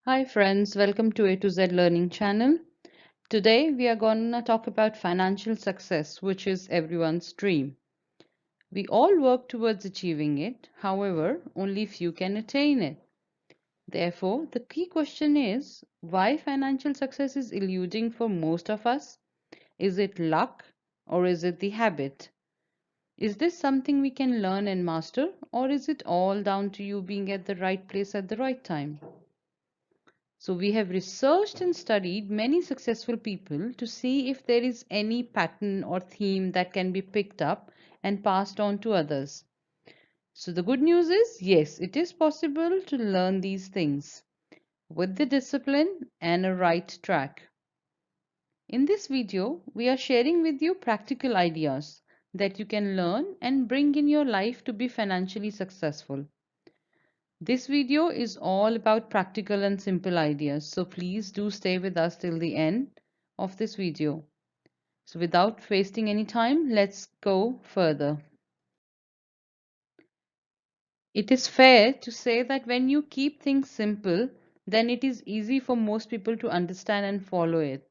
Hi friends, welcome to A to Z Learning channel. Today we are going to talk about financial success, which is everyone's dream. We all work towards achieving it, however, only few can attain it. Therefore, the key question is why financial success is eluding for most of us? Is it luck or is it the habit? Is this something we can learn and master, or is it all down to you being at the right place at the right time? So, we have researched and studied many successful people to see if there is any pattern or theme that can be picked up and passed on to others. So, the good news is yes, it is possible to learn these things with the discipline and a right track. In this video, we are sharing with you practical ideas that you can learn and bring in your life to be financially successful. This video is all about practical and simple ideas, so please do stay with us till the end of this video. So without wasting any time, let's go further. It is fair to say that when you keep things simple, then it is easy for most people to understand and follow it.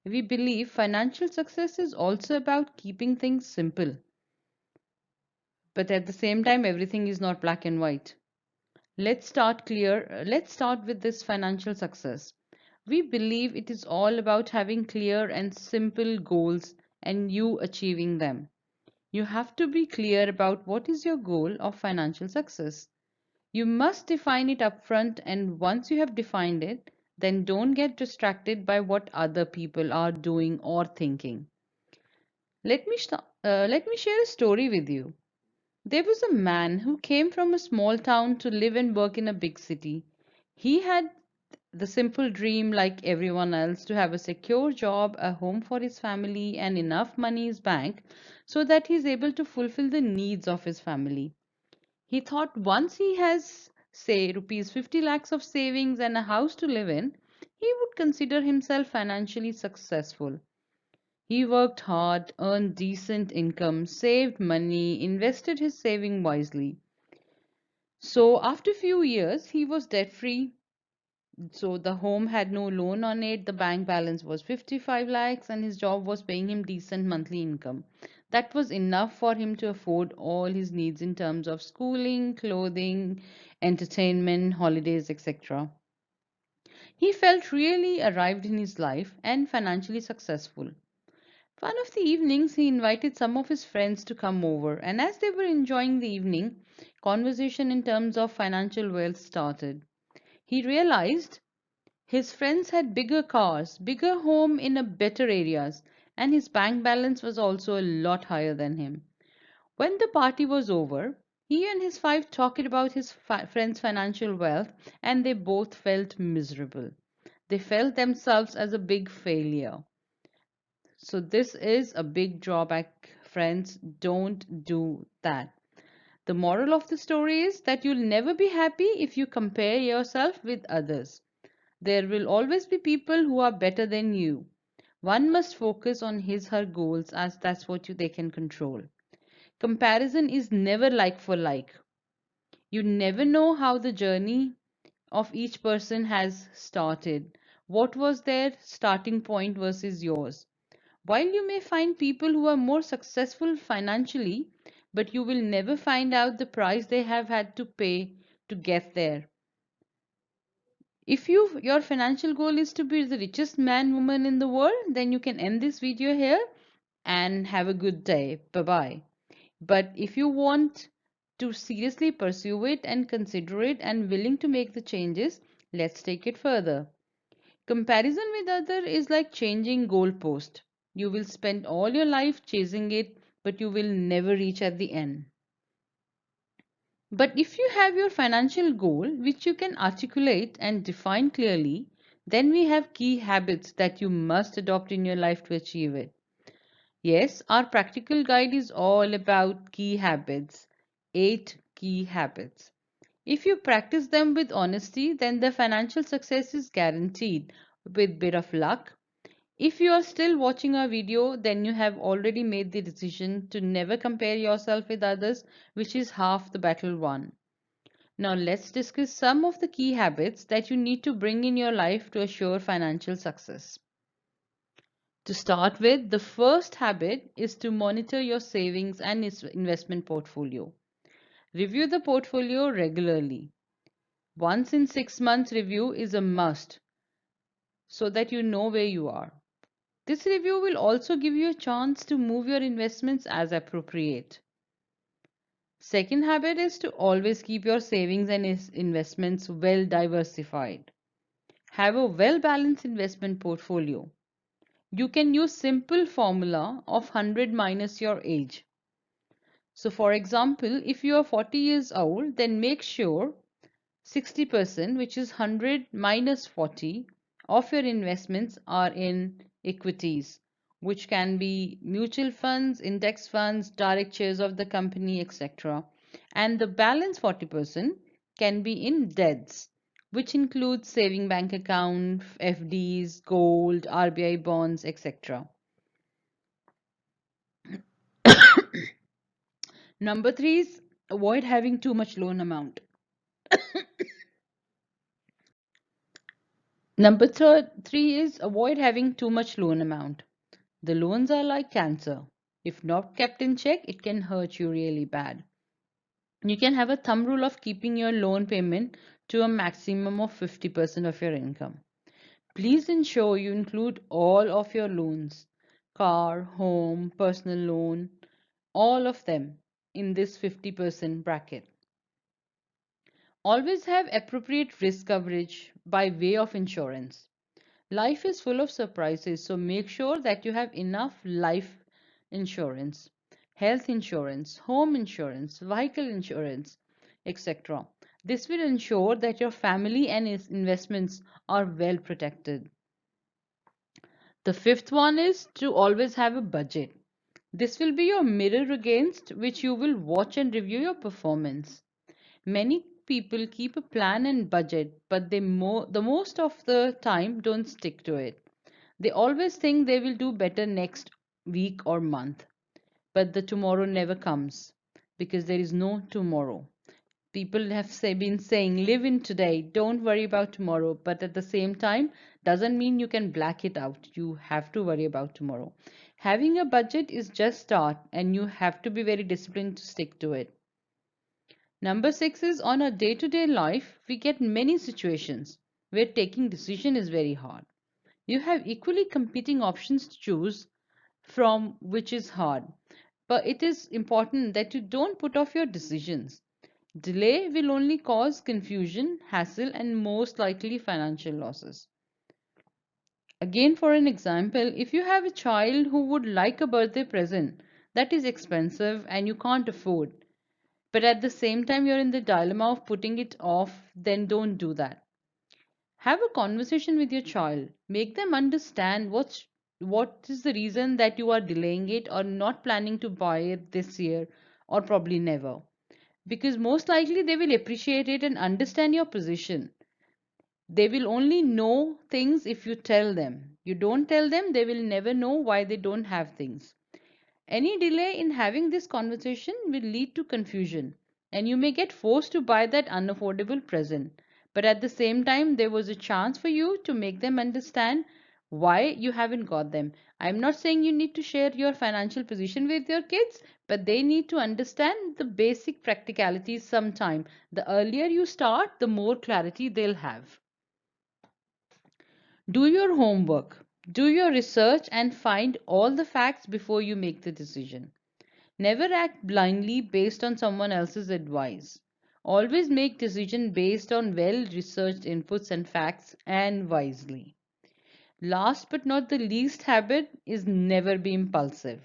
We believe financial success is also about keeping things simple, but at the same time, everything is not black and white. Let's start with this financial success. We believe it is all about having clear and simple goals and you achieving them. You have to be clear about what is your goal of financial success. You must define it upfront, and once you have defined it, then don't get distracted by what other people are doing or thinking. Let me share a story with you. There was a man who came from a small town to live and work in a big city. He had the simple dream, like everyone else, to have a secure job, a home for his family, and enough money in his bank so that he is able to fulfill the needs of his family. He thought once he has, say, rupees 50 lakhs of savings and a house to live in, he would consider himself financially successful. He worked hard, earned decent income, saved money, invested his saving wisely. So after a few years, he was debt free. So the home had no loan on it, the bank balance was 55 lakhs, and his job was paying him decent monthly income. That was enough for him to afford all his needs in terms of schooling, clothing, entertainment, holidays, etc. He felt really arrived in his life and financially successful. One of the evenings, he invited some of his friends to come over, and as they were enjoying the evening, conversation in terms of financial wealth started. He realized his friends had bigger cars, bigger home in a better areas, and his bank balance was also a lot higher than him. When the party was over, he and his wife talked about his friend's financial wealth, and they both felt miserable. They felt themselves as a big failure. So this is a big drawback, friends. Don't do that. The moral of the story is that you'll never be happy if you compare yourself with others. There will always be people who are better than you. One must focus on his her goals as that's what they can control. Comparison is never like for like. You never know how the journey of each person has started. What was their starting point versus yours? While you may find people who are more successful financially, but you will never find out the price they have had to pay to get there. If your financial goal is to be the richest man woman in the world, then you can end this video here and have a good day. Bye bye. But if you want to seriously pursue it and consider it and willing to make the changes, let's take it further. Comparison with other is like changing goalpost. You will spend all your life chasing it, but you will never reach at the end. But if you have your financial goal, which you can articulate and define clearly, then we have key habits that you must adopt in your life to achieve it. Yes, our practical guide is all about key habits. 8 key habits. If you practice them with honesty, then the financial success is guaranteed with bit of luck. If you are still watching our video, then you have already made the decision to never compare yourself with others, which is half the battle won. Now, let's discuss some of the key habits that you need to bring in your life to assure financial success. To start with, the first habit is to monitor your savings and investment portfolio. Review the portfolio regularly. Once in 6 months review is a must so that you know where you are. This review will also give you a chance to move your investments as appropriate. Second habit is to always keep your savings and investments well diversified. Have a well balanced investment portfolio. You can use simple formula of 100 minus your age. So for example, if you are 40 years old, then make sure 60%, which is 100 minus 40, of your investments are in equities, which can be mutual funds, index funds, direct shares of the company, etc. And the balance 40% can be in debts, which includes saving bank account, FDs, gold, RBI bonds, etc. Number three is avoid having too much loan amount. Three is avoid having too much loan amount. The loans are like cancer. If not kept in check, it can hurt you really bad. You can have a thumb rule of keeping your loan payment to a maximum of 50% of your income. Please ensure you include all of your loans, car, home, personal loan, all of them in this 50% bracket. Always have appropriate risk coverage by way of insurance. Life is full of surprises, so make sure that you have enough life insurance, health insurance, home insurance, vehicle insurance, etc. This will ensure that your family and its investments are well protected. The fifth one is to always have a budget. This will be your mirror against which you will watch and review your performance. Many people keep a plan and budget, but the most of the time don't stick to it. They always think they will do better next week or month, but the tomorrow never comes because there is no tomorrow. People have been saying live in today, don't worry about tomorrow, but at the same time doesn't mean you can black it out. You have to worry about tomorrow. Having a budget is just start and you have to be very disciplined to stick to it. Number 6 is on a day-to-day life, we get many situations where taking decision is very hard. You have equally competing options to choose from, which is hard. But it is important that you don't put off your decisions. Delay will only cause confusion, hassle, and most likely financial losses. Again, for an example, if you have a child who would like a birthday present that is expensive and you can't afford, but at the same time you're in the dilemma of putting it off, then don't do that. Have a conversation with your child. Make them understand what is the reason that you are delaying it or not planning to buy it this year or probably never. Because most likely they will appreciate it and understand your position. They will only know things if you tell them. You don't tell them, they will never know why they don't have things. Any delay in having this conversation will lead to confusion, and you may get forced to buy that unaffordable present. But at the same time, there was a chance for you to make them understand why you haven't got them. I'm not saying you need to share your financial position with your kids, but they need to understand the basic practicalities sometime. The earlier you start, the more clarity they'll have. Do your homework, do your research, and find all the facts before you make the decision. Never act blindly based on someone else's advice. Always make decisions based on well-researched inputs and facts and wisely. Last but not the least habit is never be impulsive.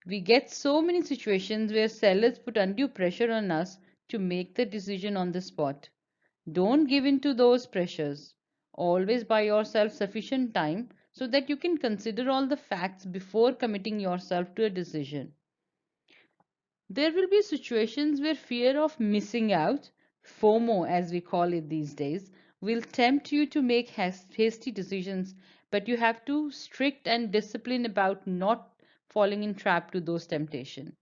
We get so many situations where sellers put undue pressure on us to make the decision on the spot. Don't give in to those pressures. Always buy yourself sufficient time so that you can consider all the facts before committing yourself to a decision. There will be situations where fear of missing out, FOMO as we call it these days, will tempt you to make hasty decisions, but you have to strict and discipline about not falling in trap to those temptation.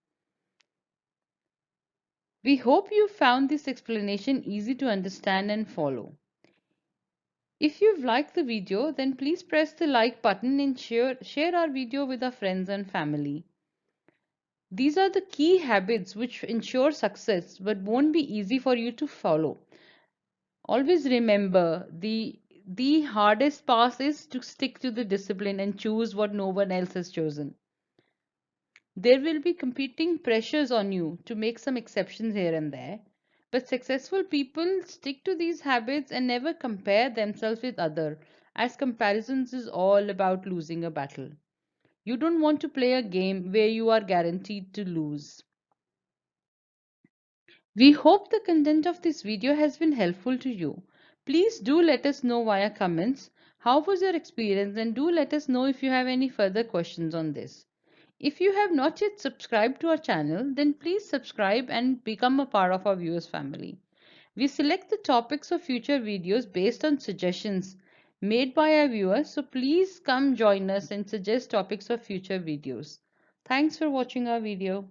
We hope you found this explanation easy to understand and follow. If you've liked the video, then please press the like button and share our video with our friends and family. These are the key habits which ensure success but won't be easy for you to follow. Always remember the hardest path is to stick to the discipline and choose what no one else has chosen. There will be competing pressures on you to make some exceptions here and there, but successful people stick to these habits and never compare themselves with others, as comparisons is all about losing a battle. You don't want to play a game where you are guaranteed to lose. We hope the content of this video has been helpful to you. Please do let us know via comments how was your experience, and do let us know if you have any further questions on this. If you have not yet subscribed to our channel, then please subscribe and become a part of our viewers family. We select the topics of future videos based on suggestions made by our viewers, so please come join us and suggest topics of future videos. Thanks for watching our video.